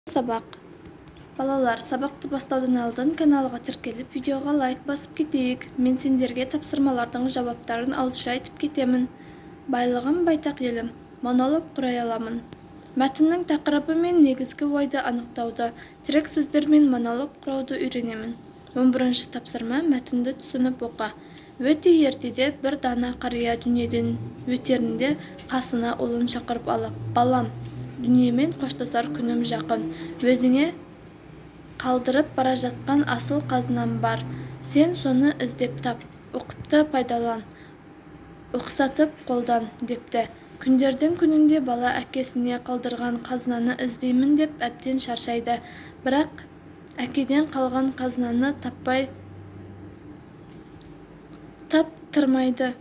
Сабақ. Балалар, сабақты бастаудан алдын каналға тіркеліп, видеоға лайк басып кетейік. Мен сендерге тапсырмалардың жауаптарын ауызша айтып кетемін. Байлығым байтақ елім, монолог құрай аламын. Мәтіннің тақырыбы мен негізгі ойды анықтауды, тірек сөздермен монолог құрауды үйренемін. 11-ші тапсырма мәтінді түсініп оқы. Өте ертеде бір дана қария дүниеден өтерінде қасына ұлын шақырып алып, балам, дүниемен қоштасар күнім жақын. Өзіңе қалдырып бара жатқан асыл қазынам бар. Сен соны іздеп тап, ұқыпты пайдалан, ұқсатып қолдан, депті. Күндердің күнінде бала әкесіне қалдырған қазынаны іздеймін деп әбден шаршайды. Бірақ әкеден қалған қазынаны таптырмайды.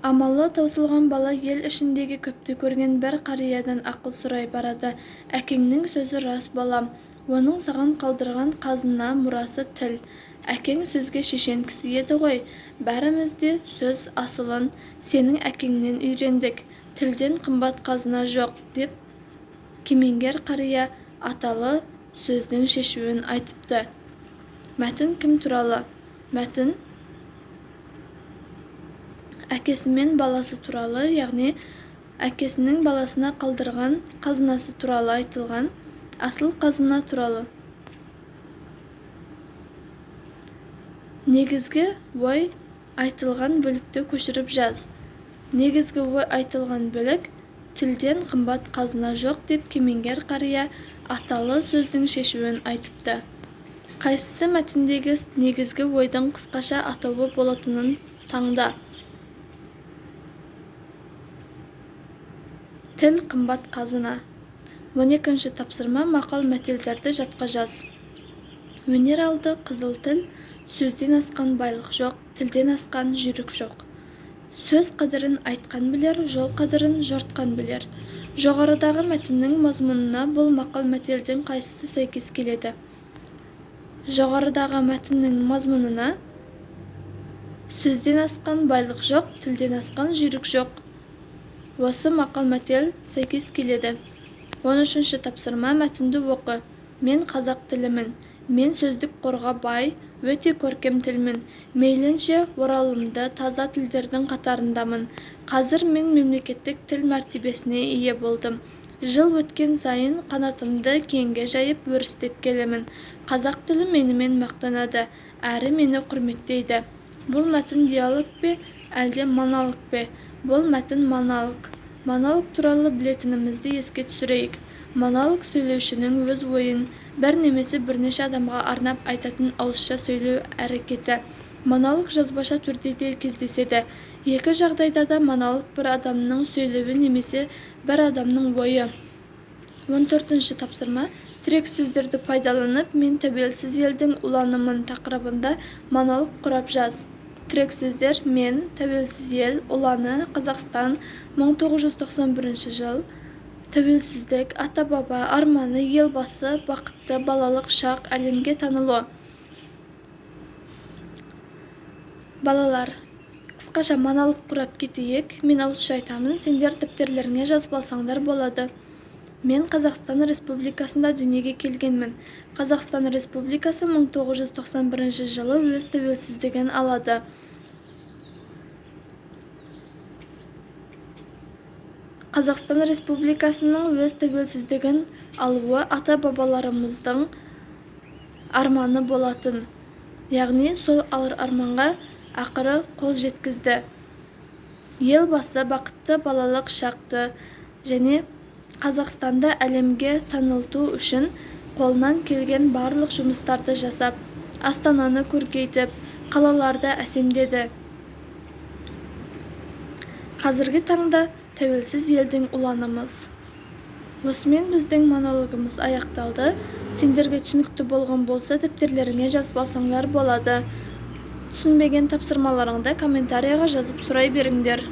Амалы таусылған бала ел ішіндегі көпті көрген бір қариядан ақыл сұрай барады. Әкеңнің сөзі рас, балам. Оның саған қалдырған қазына мұрасы тіл. Әкең сөзге шешен кісі еді ғой. Бәрімізде сөз асылын сенің әкеңнен үйрендік. Тілден қымбат қазына жоқ, деп кемеңгер қария аталы сөздің шешуін айтыпты. Мәтін кім туралы? Мәтін әкесі мен баласы туралы, яғни әкесінің баласына қалдырған қазынасы туралы айтылған. Асыл қазына туралы. Негізгі ой айтылған бөлікті көшіріп жаз. Негізгі ой айтылған бөлік тілден қымбат қазына жоқ, деп кемеңгер қария аталы сөздің шешуін айтыпты. Қайсысы мәтіндегі негізгі ойдың қысқаша атауы болатынын таңда. Тіл қымбат қазына. 12-ші тапсырма мақал мәтелдерді жатқа жаз. Өнер алды қызыл тіл, сөзден асқан байлық жоқ, тілден асқан жүйрік жоқ. Сөз қадірін айтқан білер, жол қадірін жортқан білер. Жоғарыдағы мәтіннің мазмұнына бұл мақал мәтелдің қайсысы сәйкес келеді? Жоғарыдағы мәтіннің мазмұнына сөзден асқан байлық жоқ, тілден асқан жүйрік жоқ. Осы мақал мәтел сәйкес келеді. 13-ші тапсырма мәтінді оқы. Мен қазақ тілімін. Мен сөздік қорға бай, өте көркем тілмін. Мейлінше оралымды таза тілдердің қатарындамын. Қазір мен мемлекеттік тіл мәртебесіне ие болдым. Жыл өткен сайын қанатымды кеңге жайып өрістеп келемін. Қазақ тілі менімен мақтанады, әрі мені құрметтейді. Бұл мәтін диалог пе, әлде монолог пе? Бұл мәтін монолог. Монолог туралы білетінімізді еске түсірейік. Монолог сөйлеушінің өз ойын бір немесе бірнеше адамға арнап айтатын ауызша сөйлеу әрекеті. Монолог жазбаша түрде де кездеседі. Екі жағдайда да монолог бір адамның сөйлеуі немесе бір адамның ойы. 14-ші тапсырма тірек сөздерді пайдаланып, мен тәуелсіз елдің ұланымын тақырыбында монолог құрап жаз. Тірек сөздер: мен, тәуелсіз ел, ұланы, Қазақстан, 1991 жыл, тәуелсіздік, ата-баба, арманы, елбасы, бақытты, балалық шақ, әлемге танылу. Балалар, қысқаша монолог құрап кетейік. Мен ауызша айтамын, сендер дәптерлеріңе жазып алсаңдар болады. Мен Қазақстан Республикасында дүниеге келгенмін. Қазақстан Республикасы 1991 жылы өз тәуелсіздігін алады. Қазақстан Республикасының өз тәуелсіздігін алуы ата-бабаларымыздың арманы болатын. Яғни сол арманға ақыры қол жеткізді. Елбасы бақытты балалық шақты және Қазақстанды әлемге танылту үшін қолынан келген барлық жұмыстарды жасап, Астананы көркейтіп, қалаларды әсемдеді. Қазіргі таңда тәуелсіз елдің ұланымыз. Осымен біздің монологымыз аяқталды. Сендерге түсінікті болған болса, дәптерлеріңе жазып алсаңдар болады. Түсінбеген тапсырмаларыңды комментарияға жазып сұрай беріңдер.